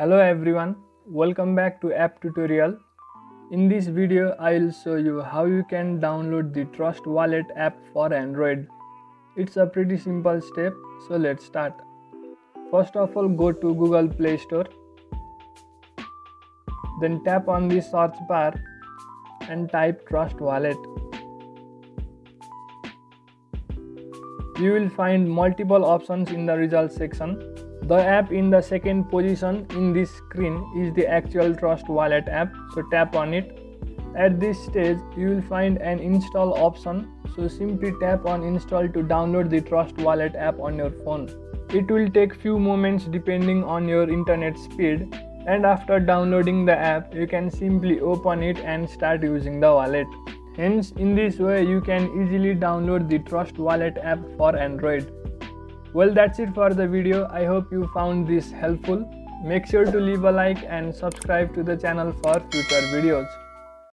Hello everyone, welcome back to app tutorial. In this video I will show you how you can download the Trust Wallet app for Android. It's a pretty simple step, so let's start. First of all, go to Google Play Store. Then tap on the search bar and type Trust Wallet. You will find multiple options in the results section. The app in the second position in this screen is the actual Trust Wallet app, so tap on it. At this stage, you will find an install option, so simply tap on install to download the Trust Wallet app on your phone. It will take few moments depending on your internet speed, and after downloading the app, you can simply open it and start using the wallet. Hence, in this way, you can easily download the Trust Wallet app for Android. Well, that's it for the video. I hope you found this helpful. Make sure to leave a like and subscribe to the channel for future videos.